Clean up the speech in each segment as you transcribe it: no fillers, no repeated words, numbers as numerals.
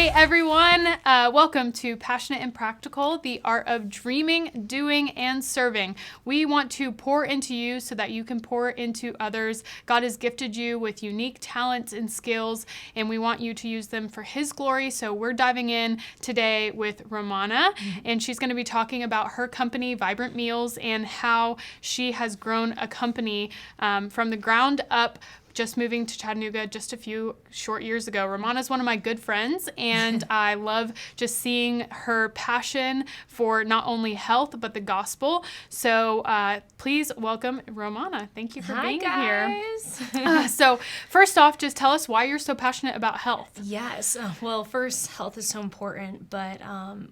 Hey everyone, welcome to Passionate and Practical, the art of dreaming, doing, and serving. We want to pour into you so that you can pour into others. God has gifted you with unique talents and skills, and we want you to use them for His glory. So we're diving in today with Romana, and she's going to be talking about her company, Vibrant Meals, and how she has grown a company from the ground up, just moving to Chattanooga just a few short years ago. Romana's one of my good friends, and I love just seeing her passion for not only health, but the gospel. So please welcome Romana. Thank you for being here. So first off, just tell us why you're so passionate about health. Yes. Well, first, health is so important, but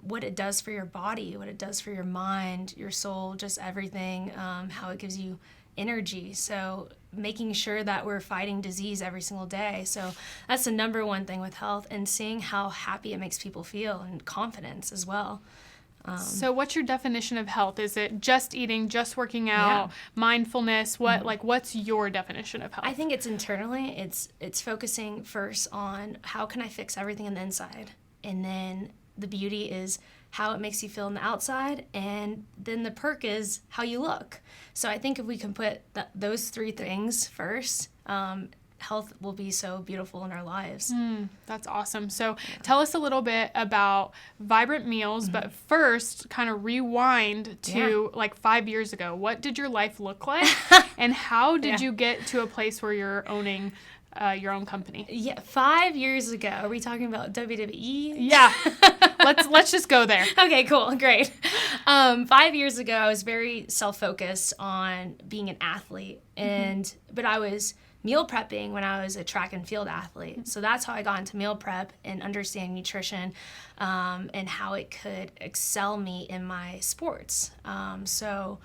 what it does for your body, what it does for your mind, your soul, just everything, how it gives you energy. So making sure that we're fighting disease every single day. So that's the number one thing with health, and seeing how happy it makes people feel and confidence as well. So what's your definition of health? Is it just eating, just working out, mindfulness? What's your definition of health? I think it's internally, it's focusing first on how can I fix everything on the inside, and then the beauty is how it makes you feel on the outside, and then the perk is how you look. So I think if we can put those three things first, health will be so beautiful in our lives. That's awesome. So tell us a little bit about Vibrant Meals, but first kind of rewind to like 5 years ago. What did your life look like, and how did you get to a place where you're owning your own company? Yeah, 5 years ago. Are we talking about WWE? Yeah. Let's just go there. Okay, cool, great. 5 years ago, I was very self-focused on being an athlete, but I was meal prepping when I was a track and field athlete. So that's how I got into meal prep and understanding nutrition and how it could excel me in my sports. So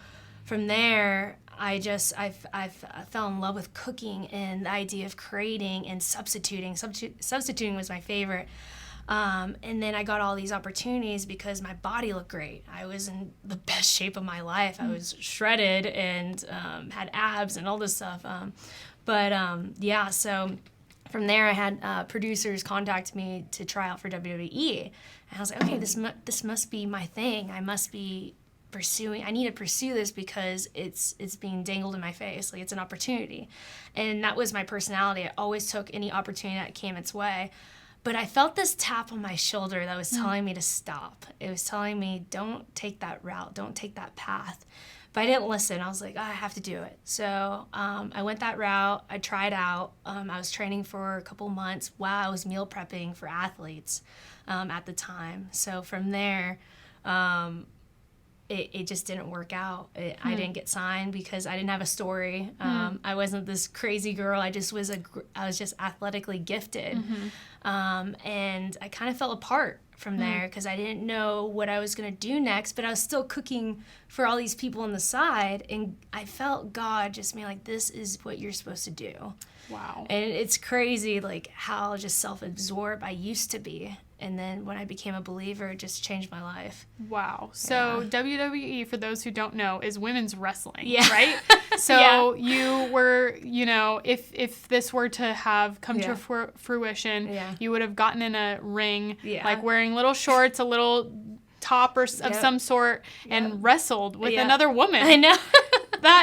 from there, I fell in love with cooking and the idea of creating and substituting. Substituting was my favorite. And then I got all these opportunities because my body looked great. I was in the best shape of my life. I was shredded and had abs and all this stuff. So from there I had producers contact me to try out for WWE. And I was like, okay, this must be my thing. I need to pursue this because it's being dangled in my face. Like, it's an opportunity. And that was my personality. I always took any opportunity that came its way. But I felt this tap on my shoulder that was telling me to stop. It was telling me, don't take that route, don't take that path. But I didn't listen. I was like, I have to do it. So I went that route. I tried out. I was training for a couple months while I was meal prepping for athletes at the time. So from there, it just didn't work out. I didn't get signed because I didn't have a story. I wasn't this crazy girl. I was just athletically gifted. And I kind of fell apart from there because I didn't know what I was going to do next, but I was still cooking for all these people on the side, and I felt God just being like, this is what you're supposed to do. Wow. And it's crazy, like, how just self-absorbed I used to be. And then when I became a believer, it just changed my life. Wow. So WWE, for those who don't know, is women's wrestling, right? So you were, if this were to have come to fruition, you would have gotten in a ring, like wearing little shorts, a little top of some sort, and wrestled with another woman. I know.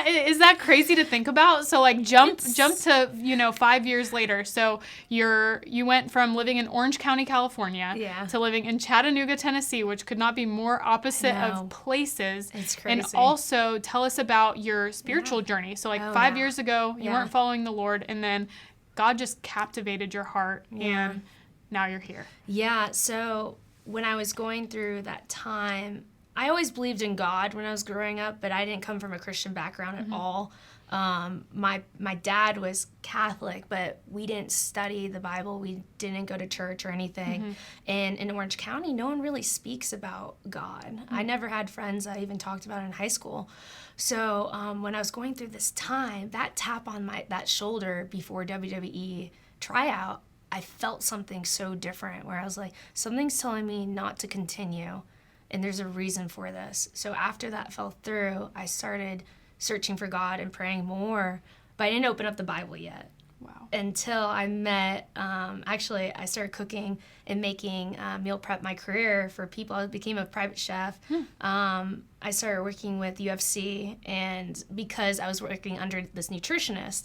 Is that crazy to think about? So like jump to 5 years later. So you went from living in Orange County, California, to living in Chattanooga, Tennessee, which could not be more opposite of places. It's crazy. And also tell us about your spiritual journey. So like 5 years ago, you weren't following the Lord, and then God just captivated your heart, and now you're here. Yeah. So when I was going through that time, I always believed in God when I was growing up, but I didn't come from a Christian background at all. My dad was Catholic, but we didn't study the Bible. We didn't go to church or anything. And in Orange County, no one really speaks about God. I never had friends I even talked about in high school. So when I was going through this time, that tap on that shoulder before WWE tryout, I felt something so different where I was like, something's telling me not to continue. And there's a reason for this. So after that fell through, I started searching for God and praying more, but I didn't open up the Bible yet. Wow. Until I met, actually, I started cooking and making meal prep my career for people. I became a private chef. I started working with UFC, and because I was working under this nutritionist.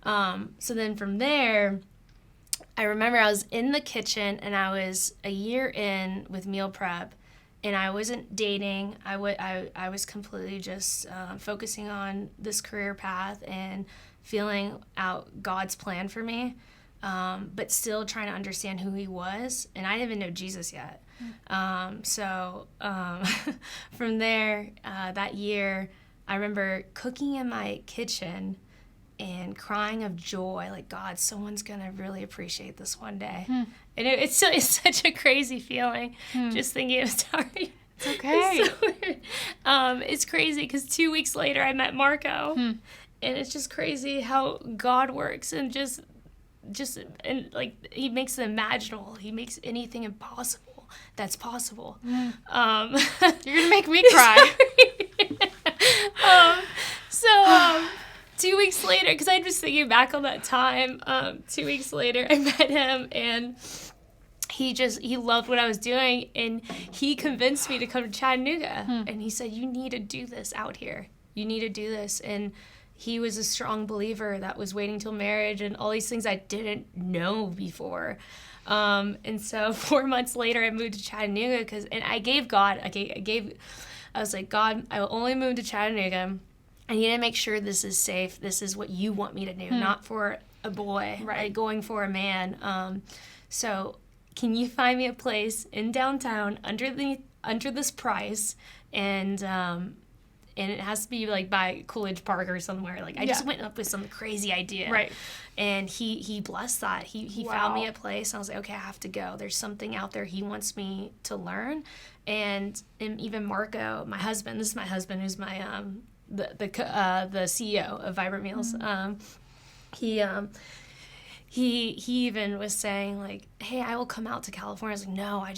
So then from there, I remember I was in the kitchen, and I was a year in with meal prep, and I wasn't dating. I was completely just focusing on this career path and feeling out God's plan for me, but still trying to understand who he was. And I didn't even know Jesus yet. So from there, that year, I remember cooking in my kitchen and crying of joy, like, God, someone's going to really appreciate this one day. And it's such a crazy feeling, just thinking of sorry. It's okay. It's so weird. It's crazy because 2 weeks later I met Marco. And it's just crazy how God works, and just and like he makes it imaginable. He makes anything impossible that's possible. You're gonna make me cry. 2 weeks later, because I was thinking back on that time. 2 weeks later, I met him, and he loved what I was doing, and he convinced me to come to Chattanooga. And he said, "You need to do this out here. You need to do this." And he was a strong believer that was waiting till marriage and all these things I didn't know before. And so 4 months later, I moved to Chattanooga and I was like, God, I will only move to Chattanooga. I need to make sure this is safe. This is what you want me to do, not for a boy, right? Like going for a man. So can you find me a place in downtown under this price, and it has to be like by Coolidge Park or somewhere. Like I just went up with some crazy idea. Right. And he blessed that. He found me a place. I was like, okay, I have to go. There's something out there he wants me to learn. And even Marco, my husband, this is my husband who's my the CEO of Vibrant Meals. He even was saying, like, hey, I will come out to California. I was like, no, I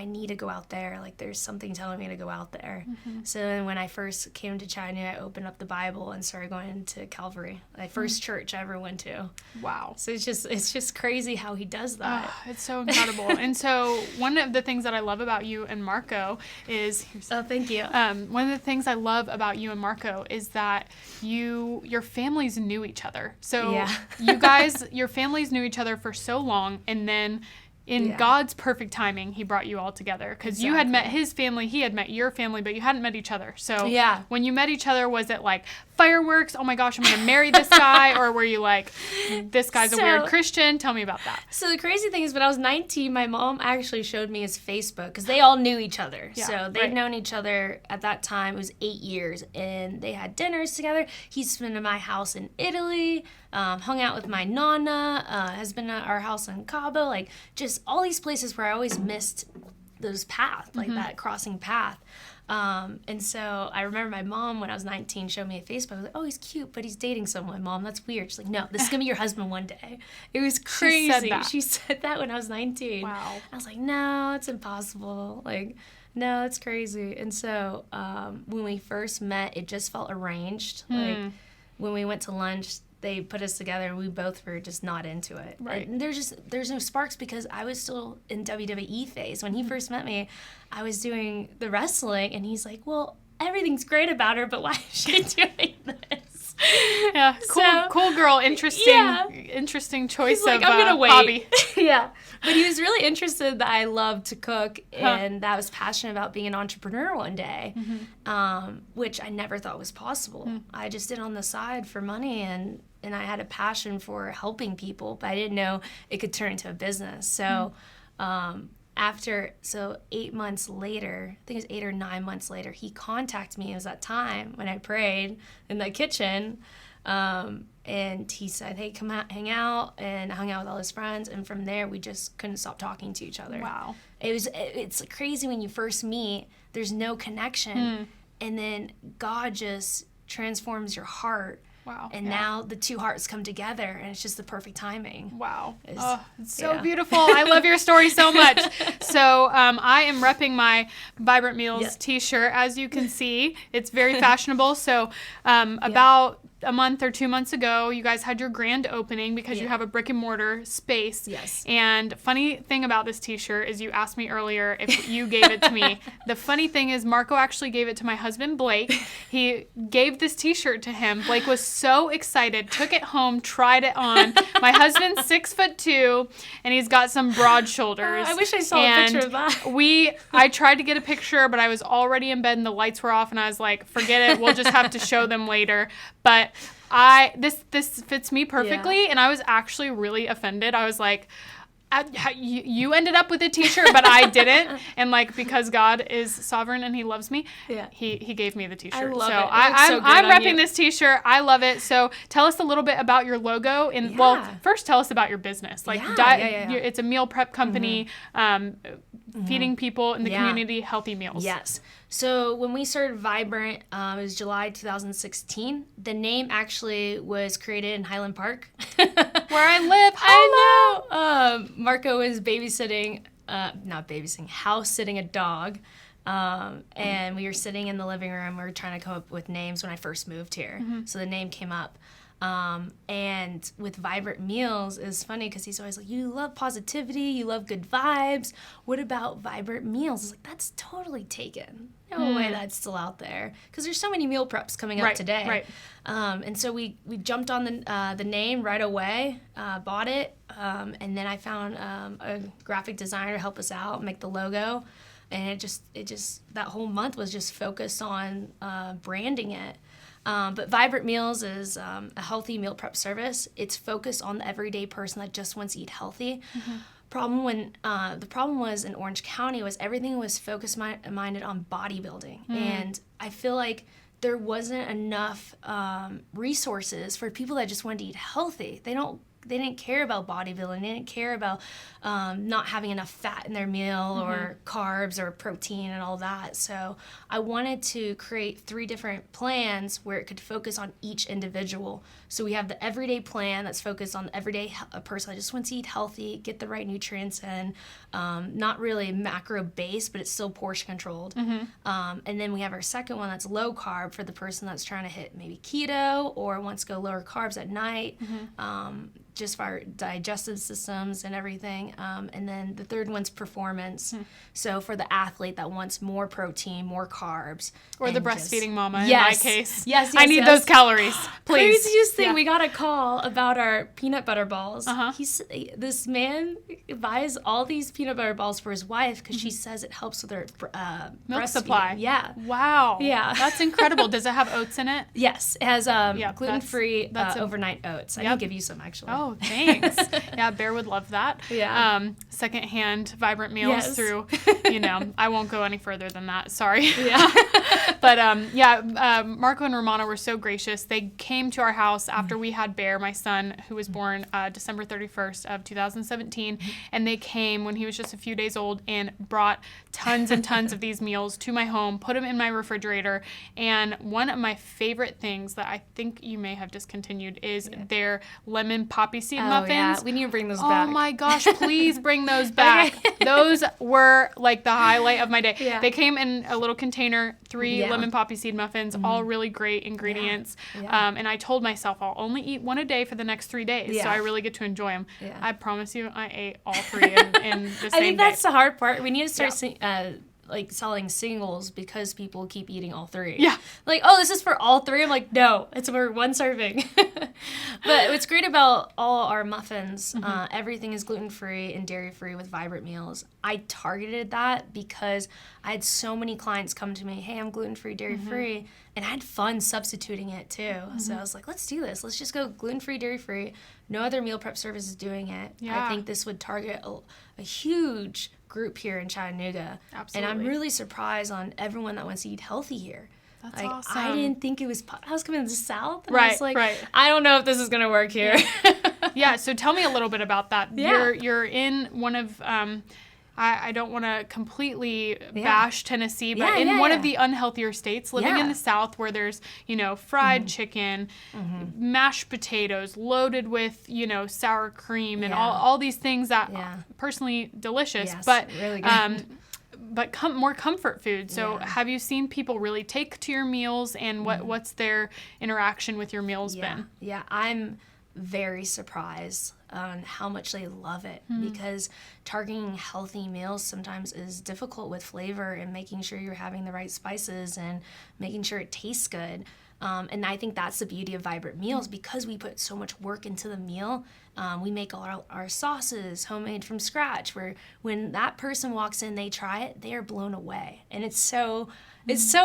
need to go out there. Like, there's something telling me to go out there. So then when I first came to Chattanooga, I opened up the Bible and started going into Calvary, my first church I ever went to. Wow. So it's just crazy how he does that. It's so incredible. And so one of the things that I love about you and Marco is... Oh, thank you. One of the things I love about you and Marco is that your families knew each other. So you guys, your families knew each other for so long, and then in God's perfect timing, he brought you all together, because you had met his family, he had met your family, but you hadn't met each other. So when you met each other, was it like fireworks? Oh my gosh, I'm going to marry this guy. Or were you like, this guy's a weird Christian? Tell me about that. So the crazy thing is, when I was 19, my mom actually showed me his Facebook, because they all knew each other. So they'd known each other at that time. It was 8 years, and they had dinners together. He's been to my house in Italy, hung out with my nonna, has been at our house in Cabo, like just all these places where I always missed those paths, like that crossing path. And so I remember my mom, when I was 19, showed me a Facebook. I was like, oh, he's cute, but he's dating someone. Mom, that's weird. She's like, no, this is going to be your husband one day. It was crazy. She said that when I was 19. Wow. I was like, no, it's impossible. Like, no, it's crazy. And so when we first met, it just felt arranged. Like when we went to lunch, they put us together, and we both were just not into it. Right. And there's no sparks, because I was still in WWE phase. When he first met me, I was doing the wrestling, and he's like, well, everything's great about her, but why is she doing this? Yeah, cool girl, interesting choice like, of I'm gonna wait. hobby. But he was really interested that I loved to cook, and that I was passionate about being an entrepreneur one day, which I never thought was possible. I just did on the side for money, and I had a passion for helping people, but I didn't know it could turn into a business. So 8 months later, I think it was 8 or 9 months later, he contacted me. It was that time when I prayed in the kitchen, and he said, hey, come out, hang out, and I hung out with all his friends, and from there, we just couldn't stop talking to each other. Wow. It's crazy when you first meet, there's no connection, and then God just transforms your heart. Wow. And now the two hearts come together, and it's just the perfect timing. Wow. It's so beautiful. I love your story so much. So I am repping my Vibrant Meals t-shirt, as you can see. It's very fashionable. So about a month or 2 months ago, you guys had your grand opening because you have a brick and mortar space. Yes. And funny thing about this t-shirt is you asked me earlier if you gave it to me. The funny thing is Marco actually gave it to my husband, Blake. He gave this t-shirt to him. Blake was so excited, took it home, tried it on. My husband's 6'2", and he's got some broad shoulders. I wish I saw a picture of that. I tried to get a picture, but I was already in bed and the lights were off, and I was like, forget it. We'll just have to show them later. But this fits me perfectly, and I was actually really offended. I was like, you ended up with a t-shirt, but I didn't. And like, because God is sovereign and he loves me, he gave me the t-shirt. I love so it. I'm repping this t-shirt. I love it. So tell us a little bit about your logo. And well, first tell us about your business. Like it's a meal prep company, feeding people in the community healthy meals. Yes. So when we started Vibrant, it was July 2016. The name actually was created in Highland Park, where I live. I know. Marco was house sitting a dog. And we were sitting in the living room. We were trying to come up with names when I first moved here. So the name came up. And with Vibrant Meals, it's funny because he's always like, you love positivity, you love good vibes. What about Vibrant Meals? It's like, that's totally taken. No way that's still out there. Because there's so many meal preps coming up today. Right. And so we jumped on the name right away, bought it, and then I found a graphic designer to help us out, make the logo. And it just that whole month was just focused on branding it. But Vibrant Meals is a healthy meal prep service. It's focused on the everyday person that just wants to eat healthy. The problem was in Orange County was everything was minded on bodybuilding. And I feel like there wasn't enough resources for people that just wanted to eat healthy. They didn't care about bodybuilding. They didn't care about not having enough fat in their meal or carbs or protein and all that. So I wanted to create 3 different plans where it could focus on each individual. So we have the everyday plan that's focused on the everyday person that just wants to eat healthy, get the right nutrients in, not really macro based, but it's still portion controlled. And then we have our second one that's low carb for the person that's trying to hit maybe keto or wants to go lower carbs at night. Just for our digestive systems and everything. And then the third one's performance. So for the athlete that wants more protein, more carbs. Or the breastfeeding mama in my case. Yes, I need those calories, please. Craziest thing, we got a call about our peanut butter balls. This man buys all these peanut butter balls for his wife because she says it helps with her milk supply. Yeah. Wow. Yeah. That's incredible. Does it have oats in it? Yes. It has gluten-free overnight oats. I can give you some, actually. Oh, thanks. Yeah, Bear would love that. Yeah. Secondhand Vibrant Meals through, I won't go any further than that. Sorry. Yeah. But Marco and Romana were so gracious. They came to our house after we had Bear, my son, who was born December 31st of 2017. And they came when he was just a few days old and brought tons and tons of these meals to my home, put them in my refrigerator. And one of my favorite things that I think you may have discontinued is their lemon poppy seed muffins. Yeah. We need to bring those back. Oh my gosh, please bring those back. Those were like the highlight of my day. Yeah. They came in a little container, 3 lemon poppy seed muffins, all really great ingredients. And I told myself I'll only eat one a day for the next 3 days, so I really get to enjoy them. I promise you, I ate all 3 in the same day. I think that's the hard part. We need to start selling singles because people keep eating all 3. Yeah. Like, oh, this is for all 3. I'm like, no, it's for 1 serving. But what's great about all our muffins, everything is gluten-free and dairy-free with Vibrant Meals. I targeted that because I had so many clients come to me, hey, I'm gluten-free, dairy-free, and I had fun substituting it too. So I was like, let's do this. Let's just go gluten-free, dairy-free. No other meal prep service is doing it. Yeah. I think this would target a huge group here in Chattanooga. Absolutely. And I'm really surprised on everyone that wants to eat healthy here. That's like, awesome. I didn't think it was, I was coming to the South. And right, I was like, right. I don't know if this is going to work here. Yeah, so tell me a little bit about that. Yeah. You're in one of, I don't want to completely bash Tennessee, but in one of the unhealthier states, living in the South where there's, fried chicken, mashed potatoes, loaded with, sour cream and all these things that personally delicious. Yes, but really good. but more comfort food. So have you seen people really take to your meals, and what's their interaction with your meals been? Yeah, I'm very surprised on how much they love it, because targeting healthy meals sometimes is difficult with flavor and making sure you're having the right spices and making sure it tastes good. And I think that's the beauty of Vibrant Meals, because we put so much work into the meal. We make all our sauces homemade from scratch, where when that person walks in, they try it, they are blown away. And it's so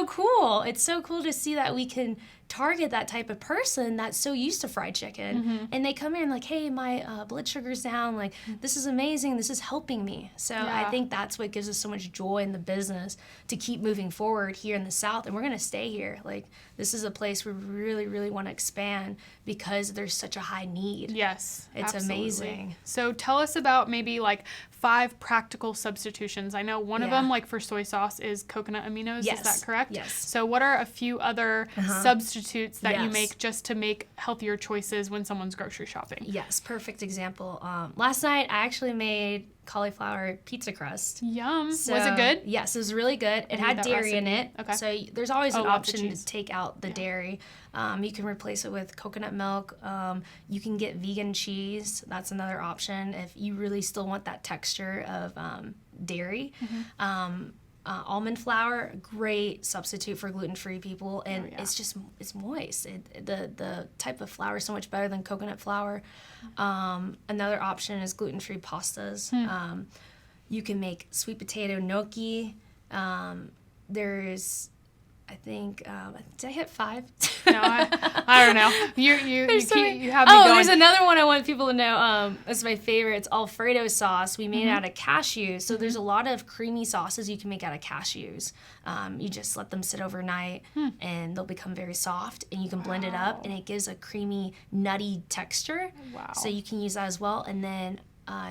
cool. It's so cool to see that we can target that type of person that's so used to fried chicken. And they come in like, hey, my blood sugar's down. Like, this is amazing. This is helping me. So I think that's what gives us so much joy in the business to keep moving forward here in the South. And we're going to stay here. Like, this is a place we really, really want to expand because there's such a high need. Yes, it's absolutely amazing. So tell us about maybe like 5 practical substitutions. I know one of them, like for soy sauce, is coconut aminos. Yes. Is that correct? Yes. So what are a few other substitutes that you make just to make healthier choices when someone's grocery shopping? Yes, perfect example. Last night I actually made cauliflower pizza crust. Yum. So, was it good? Yes, it was really good. It had dairy in it. Okay. So there's always an lots of option cheese. to take out the dairy. You can replace it with coconut milk. You can get vegan cheese. That's another option if you really still want that texture of dairy. Almond flour, great substitute for gluten-free people, and it's moist. The type of flour is so much better than coconut flour. Another option is gluten-free pastas. You can make sweet potato gnocchi. There's, I think, did I hit 5? No, I don't know. You have me Oh, going. there's another one I want people to know. It's my favorite. It's Alfredo sauce. We made it out of cashews. So there's a lot of creamy sauces you can make out of cashews. You just let them sit overnight, and they'll become very soft. And you can blend it up, and it gives a creamy, nutty texture. Wow. So you can use that as well. And then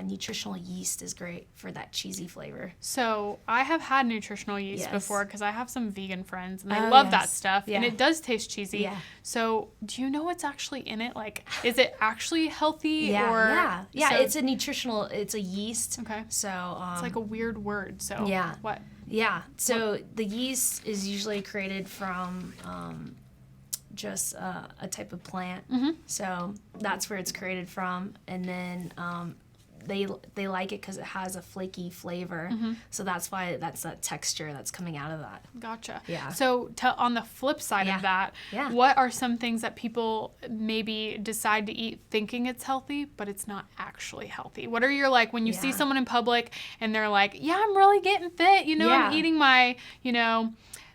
nutritional yeast is great for that cheesy flavor. So I have had nutritional yeast Yes. before because I have some vegan friends and they love that stuff, and Yeah. it does taste cheesy. Yeah. So do you know what's actually in it? Like, is it actually healthy? Or Yeah. so- It's a nutritional. It's a yeast. Okay. So It's like a weird word. So Yeah. what? Yeah, so the yeast is usually created from just a type of plant. So that's where it's created from, and then they like it because it has a flaky flavor. So that's why that's that texture that's coming out of that. Gotcha. Yeah. So on the flip side of that, what are some things that people maybe decide to eat thinking it's healthy, but it's not actually healthy? What are your, like, when you see someone in public and they're like, yeah, I'm really getting fit, I'm eating my,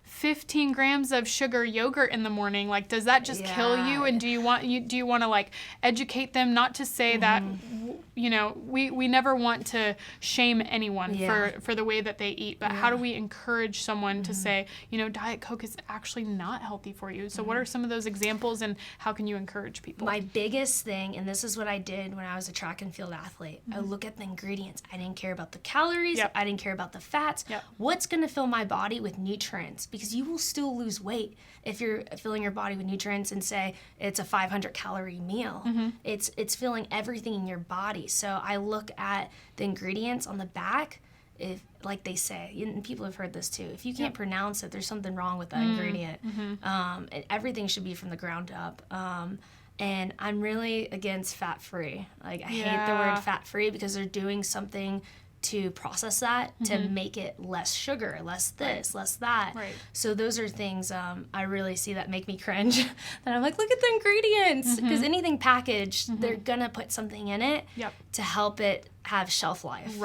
15 grams of sugar yogurt in the morning, like, does that just kill you? And do you want to like educate them, not to say that we never want to shame anyone for the way that they eat, but how do we encourage someone to say, Diet Coke is actually not healthy for you? So what are some of those examples, and how can you encourage people? My biggest thing, and this is what I did when I was a track and field athlete, I look at the ingredients. I didn't care about the calories. I didn't care about the fats. What's going to fill my body with nutrients? Because you will still lose weight if you're filling your body with nutrients and say it's a 500 calorie meal. It's filling everything in your body. So I look at the ingredients on the back. If, like they say, and people have heard this too, if you can't pronounce it, there's something wrong with that ingredient. And everything should be from the ground up. And I'm really against fat-free. Like, I hate the word fat-free because they're doing something to process that, to make it less sugar, less this, less that. So those are things I really see that make me cringe. That I'm like, look at the ingredients. Because anything packaged, they're going to put something in it to help it have shelf life.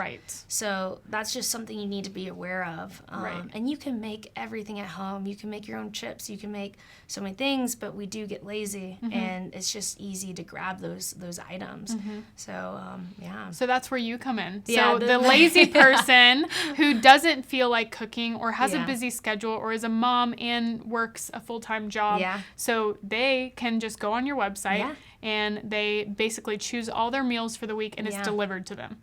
So that's just something you need to be aware of. And you can make everything at home. You can make your own chips. You can make so many things, but we do get lazy, and it's just easy to grab those items. So, So that's where you come in. Yeah, So the lazy person who doesn't feel like cooking, or has a busy schedule, or is a mom and works a full-time job. So they can just go on your website and they basically choose all their meals for the week, and it's delivered to them.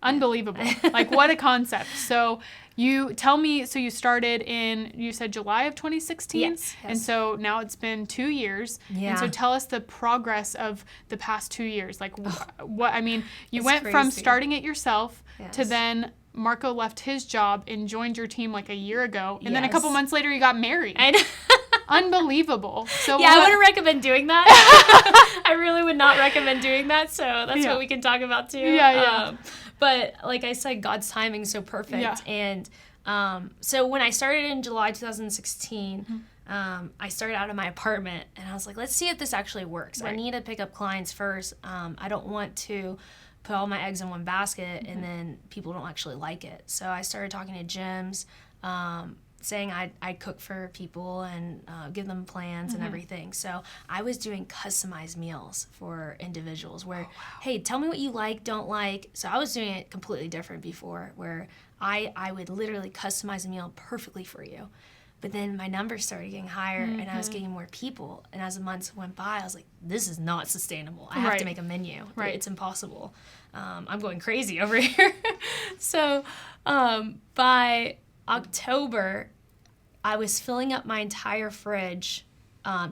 Unbelievable. Like, what a concept. So you tell me, so you started in, you said July of 2016? Yes. And so now it's been 2 years. And so tell us the progress of the past 2 years. Like, what, I mean, you went from starting it yourself to then Marco left his job and joined your team like a year ago. And then a Yes. couple months later, you got married. I know. Unbelievable. So Yeah, I wouldn't recommend doing that. I really would not recommend doing that. So that's what we can talk about too. Yeah. But like I said, God's timing is so perfect. Yeah. And so when I started in July 2016, I started out of my apartment and I was like, let's see if this actually works. Right. I need to pick up clients first. I don't want to put all my eggs in one basket and then people don't actually like it. So I started talking to gyms, saying I'd cook for people and give them plans and everything. So I was doing customized meals for individuals where, hey, tell me what you like, don't like. So I was doing it completely different before, where I would literally customize a meal perfectly for you. But then my numbers started getting higher and I was getting more people. And as the months went by, I was like, this is not sustainable. I have to make a menu. Right. It's impossible. I'm going crazy over here. So by October, I was filling up my entire fridge,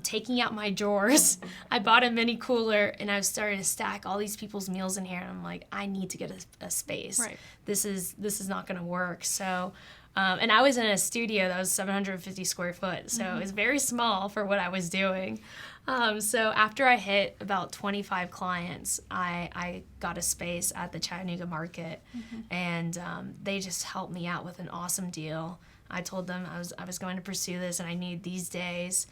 taking out my drawers. I bought a mini cooler and I was starting to stack all these people's meals in here. And I'm like, I need to get a space. Right. This is not going to work. So, and I was in a studio that was 750 square foot. So it was very small for what I was doing. So after I hit about 25 clients, I got a space at the Chattanooga market and they just helped me out with an awesome deal. I told them I was going to pursue this and I need these days.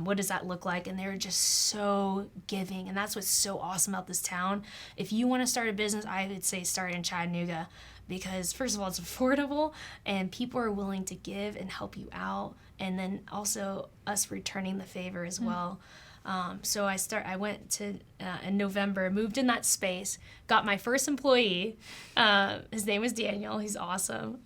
What does that look like? And they were just so giving. And that's what's so awesome about this town. If you want to start a business, I would say start in Chattanooga because, first of all, it's affordable and people are willing to give and help you out. And then also us returning the favor as well. So I went to, in November, moved in that space, got my first employee. His name was Daniel. He's awesome.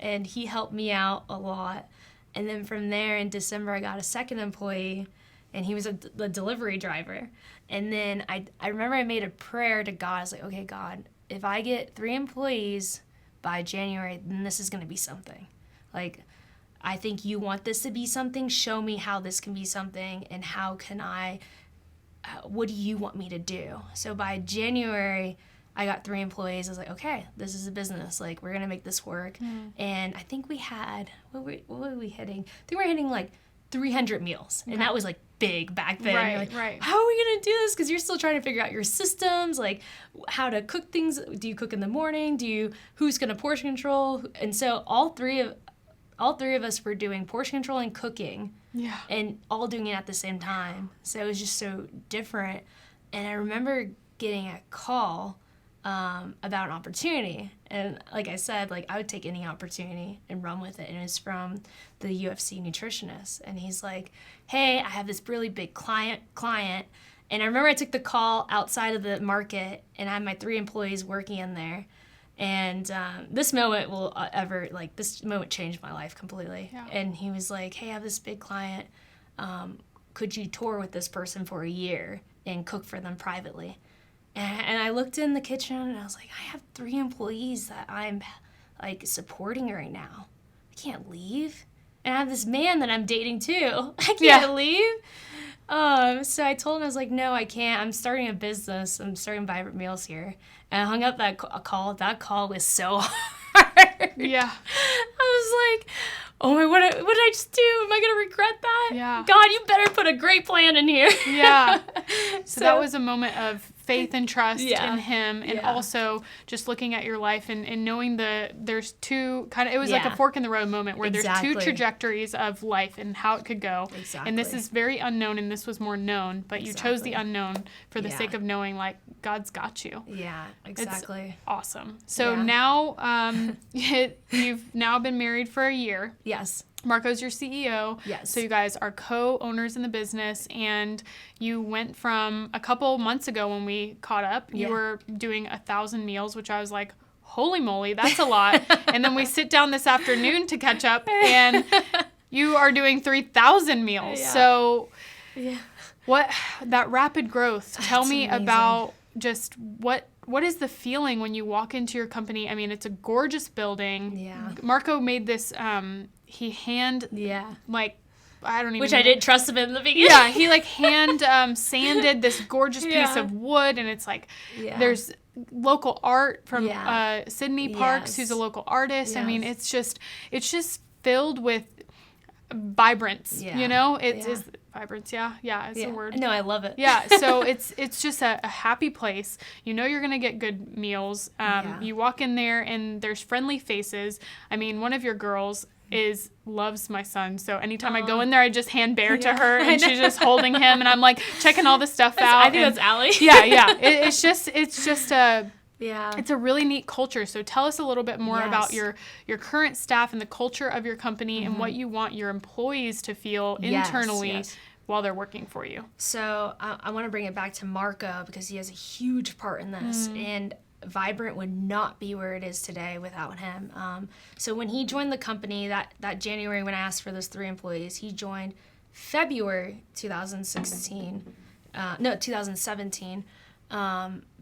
And he helped me out a lot. And then from there in December, I got a second employee and he was the delivery driver. And then I remember I made a prayer to God. I was like, okay, God, if I get 3 employees by January, then this is going to be something. Like, I think you want this to be something. Show me how this can be something and how can what do you want me to do? So by January, I got 3 employees. I was like, okay, this is a business. Like, we're going to make this work. And I think we had, what were we hitting? I think we were hitting like 300 meals. And that was like big back then. Right, You're like, right. how are we going to do this? Because you're still trying to figure out your systems, like how to cook things. Do you cook in the morning? Who's going to portion control? And so all three of us were doing portion control and cooking. Yeah. And all doing it at the same time. So it was just so different. And I remember getting a call about an opportunity. And like I said, like I would take any opportunity and run with it. And it was from the UFC nutritionist. And he's like, hey, I have this really big client. And I remember I took the call outside of the market and I had my 3 employees working in there. And this moment this moment changed my life completely. Yeah. And he was like, hey, I have this big client. Could you tour with this person for a year and cook for them privately? And I looked in the kitchen and I was like, I have 3 employees that I'm like supporting right now. I can't leave. And I have this man that I'm dating too. I can't leave. So I told him, I was like, no, I can't. I'm starting a business. I'm starting Vibrant Meals here. And I hung up that call. That call was so hard. Yeah. I was like, oh my, what did I just do? Am I going to regret that? Yeah. God, you better put a great plan in here. Yeah. So that was a moment of faith and trust in him, and Yeah. also just looking at your life and knowing there's two kind of, it was like a fork in the road moment where there's 2 trajectories of life and how it could go. Exactly. And this is very unknown and this was more known, but you chose the unknown for the sake of knowing like God's got you. Yeah, exactly. It's awesome. So now you've now been married for a year. Yes. Marco's your CEO. Yes. So you guys are co-owners in the business, and you went from a couple months ago when we caught up, you were doing 1,000 meals, which I was like, holy moly, that's a lot. And then we sit down this afternoon to catch up, and you are doing 3,000 meals. Yeah. So what that rapid growth, tell me amazing. about just what is the feeling when you walk into your company? I mean, it's a gorgeous building. Yeah. Marco made this, he like I don't even Which know. I didn't trust him in the beginning. Yeah, he like hand sanded this gorgeous piece of wood, and it's like there's local art from Sydney Parks, who's a local artist. I mean, it's just filled with vibrance. You know, it's vibrance. Yeah, it's a word. No, I love it. Yeah, so it's just a happy place. You know you're gonna get good meals. You walk in there and there's friendly faces. I mean, one of your girls loves my son, so anytime I go in there, I just hand Bear to her, and she's just holding him, and I'm like checking all the stuff out. I think that's Allie. It's just a it's a really neat culture. So tell us a little bit more about your current staff and the culture of your company and what you want your employees to feel internally while they're working for you. So I want to bring it back to Marco because he has a huge part in this, and Vibrant would not be where it is today without him. So when he joined the company that January, when I asked for those 3 employees, he joined February 2017,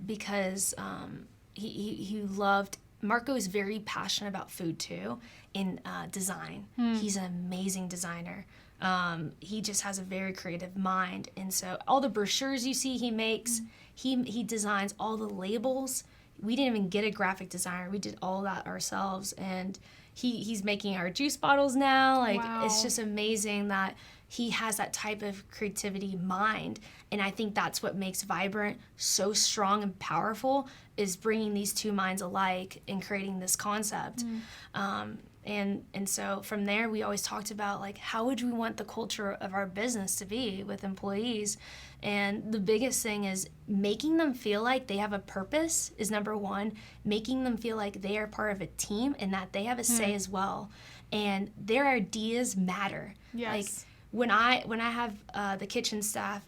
because he loved, Marco is very passionate about food too, in design. He's an amazing designer. He just has a very creative mind, and so all the brochures you see he makes, he designs all the labels. We didn't even get a graphic designer. We did all that ourselves, and he's making our juice bottles now. Like, it's just amazing that he has that type of creativity mind, and I think that's what makes Vibrant so strong and powerful, is bringing these 2 minds alike and creating this concept. And so from there, we always talked about, like, how would we want the culture of our business to be with employees? And the biggest thing is making them feel like they have a purpose is number 1, making them feel like they are part of a team and that they have a say as well. And their ideas matter. Yes. Like, when I have the kitchen staff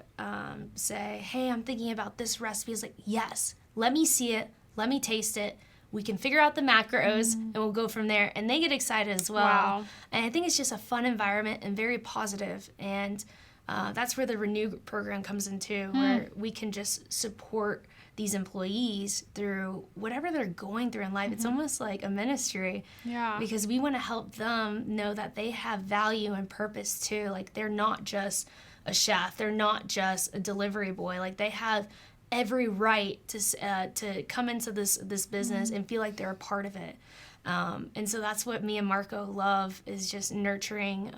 say, hey, I'm thinking about this recipe, it's like, yes, let me see it, let me taste it. We can figure out the macros and we'll go from there. And they get excited as well. Wow. And I think it's just a fun environment and very positive. And that's where the Renew program comes in too, where we can just support these employees through whatever they're going through in life. It's almost like a ministry. Yeah. Because we want to help them know that they have value and purpose too. Like, they're not just a chef. They're not just a delivery boy. Like, they have every right to come into this business and feel like they're a part of it. And so that's what me and Marco love, is just nurturing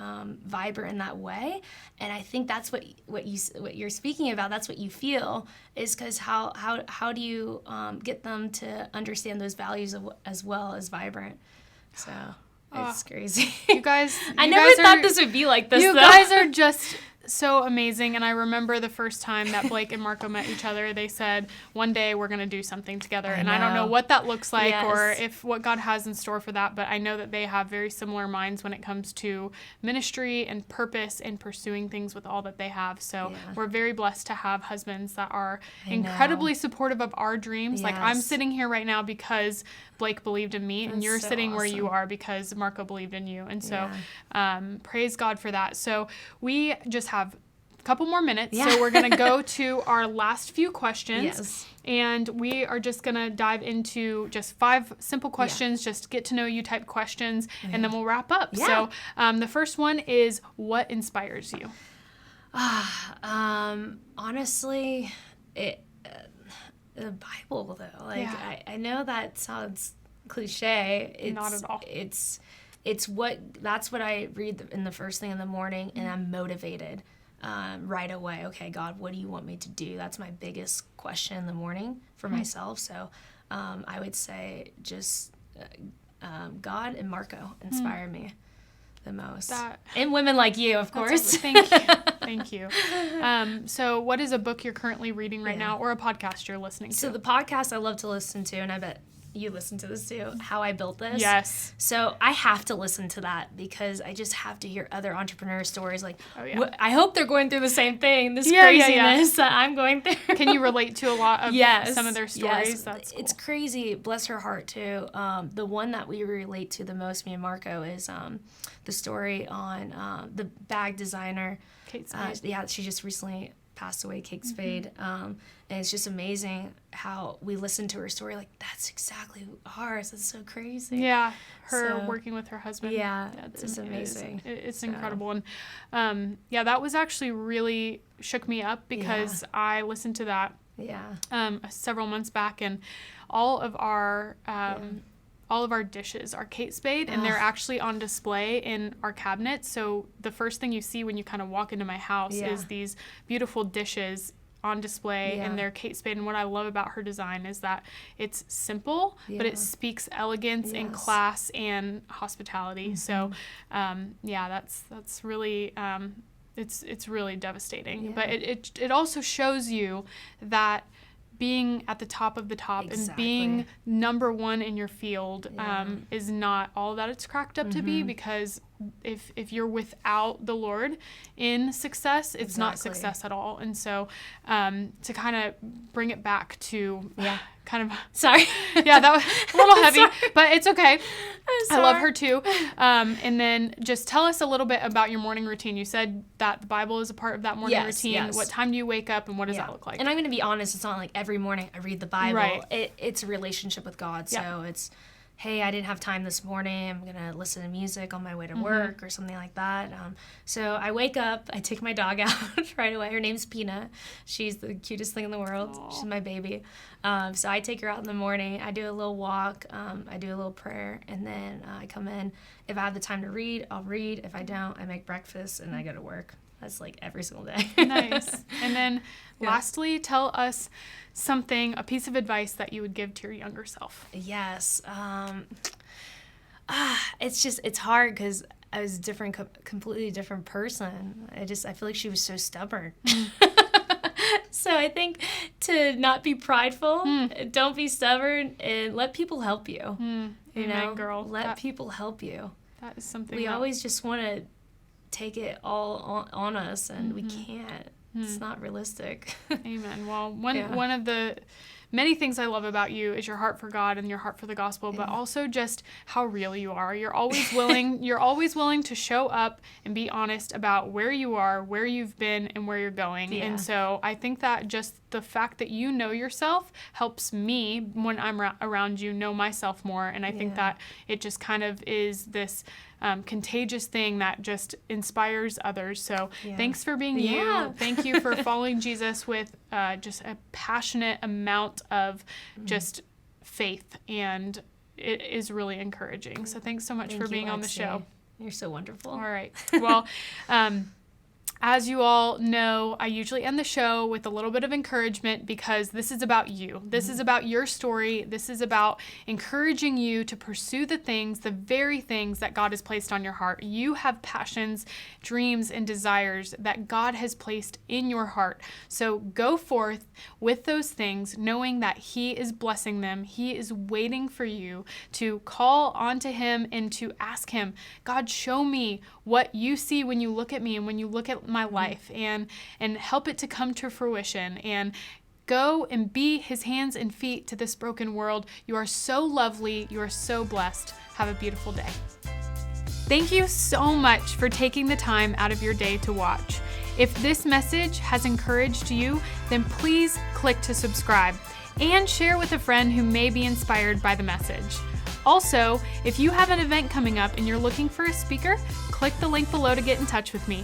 Vibrant in that way. And I think that's what you're speaking about. That's what you feel, is because how do you get them to understand those values as well as Vibrant? So it's crazy. You guys, I never thought this would be like this. You guys are just so amazing. And I remember the first time that Blake and Marco met each other, they said, one day we're going to do something together. And I don't know what that looks like or if what God has in store for that, but I know that they have very similar minds when it comes to ministry and purpose and pursuing things with all that they have. So we're very blessed to have husbands that are incredibly supportive of our dreams. Like, I'm sitting here right now because Blake believed in me, and you're sitting where you are because Marco believed in you. And so praise God for that. So we just have a couple more minutes. So we're going to go to our last few questions. And we are just going to dive into just 5 simple questions, just get to know you type questions, and then we'll wrap up. So the first one is, what inspires you? Honestly, the Bible, though. Like, I know that sounds cliche. Not at all. That's what I read in the first thing in the morning, and I'm motivated right away. Okay, God, what do you want me to do? That's my biggest question in the morning for myself. So I would say just God and Marco inspire me the most. And women like you, of course. Thank you. Thank you. So what is a book you're currently reading right now, or a podcast you're listening to? So the podcast I love to listen to, and I bet you listen to this too, How I Built This. Yes. So I have to listen to that because I just have to hear other entrepreneur stories. Like, I hope they're going through the same thing, this craziness that I'm going through. Can you relate to a lot of some of their stories? Yes. That's cool. It's crazy. Bless her heart too. The one that we relate to the most, me and Marco, is the story on the bag designer. Kate Smith. She just recently passed away, Kate Spade. And it's just amazing how we listen to her story. Like, that's exactly ours. It's so crazy. Yeah. Her working with her husband. Yeah, it's amazing. It's incredible. And that was actually really shook me up because I listened to that several months back, and all of our dishes are Kate Spade, and they're actually on display in our cabinet. So the first thing you see when you kind of walk into my house is these beautiful dishes on display, and they're Kate Spade. And what I love about her design is that it's simple, but it speaks elegance and class and hospitality. So, that's really, it's really devastating. Yeah. But it also shows you that being at the top of the top and being number one in your field is not all that it's cracked up to be, because if you're without the Lord in success, it's not success at all. And so to kind of bring it back to kind of sorry that was a little heavy, but it's okay. I love her too. And then just tell us a little bit about your morning routine. You said that the Bible is a part of that morning routine. Yes. What time do you wake up, and what does that look like? And I'm going to be honest, it's not like every morning I read the Bible. Right. It's a relationship with God. So it's, hey, I didn't have time this morning, I'm going to listen to music on my way to work or something like that. So I wake up, I take my dog out right away. Her name's Peanut. She's the cutest thing in the world. Aww. She's my baby. So I take her out in the morning. I do a little walk. I do a little prayer. And then I come in. If I have the time to read, I'll read. If I don't, I make breakfast and I go to work. That's like every single day. Nice. And then lastly, tell us a piece of advice that you would give to your younger self. Yes. It's hard because I was completely different person. I feel like she was so stubborn. So I think to not be prideful, don't be stubborn, and let people help you. You know, girl. Let people help you. That is something we always just want to take it all on us, and we can't. It's not realistic. Amen. Well, one of the many things I love about you is your heart for God and your heart for the gospel, but also just how real you are. You're always willing to show up and be honest about where you are, where you've been, and where you're going. Yeah. And so I think that just the fact that you know yourself helps me, when I'm around you, know myself more. And I think that it just kind of is this contagious thing that just inspires others. So thanks for being you. Thank you for following Jesus with just a passionate amount of just faith, and it is really encouraging. So thanks so much for being on the show. You're so wonderful. All right. Well, as you all know, I usually end the show with a little bit of encouragement, because this is about you. This is about your story. This is about encouraging you to pursue the very things that God has placed on your heart. You have passions, dreams, and desires that God has placed in your heart. So go forth with those things, knowing that He is blessing them. He is waiting for you to call onto Him and to ask Him, God, show me what you see when you look at me and when you look at my life, and help it to come to fruition, and go and be His hands and feet to this broken world. You are so lovely. You are so blessed. Have a beautiful day. Thank you so much for taking the time out of your day to watch. If this message has encouraged you, then please click to subscribe and share with a friend who may be inspired by the message. Also, if you have an event coming up and you're looking for a speaker, click the link below to get in touch with me.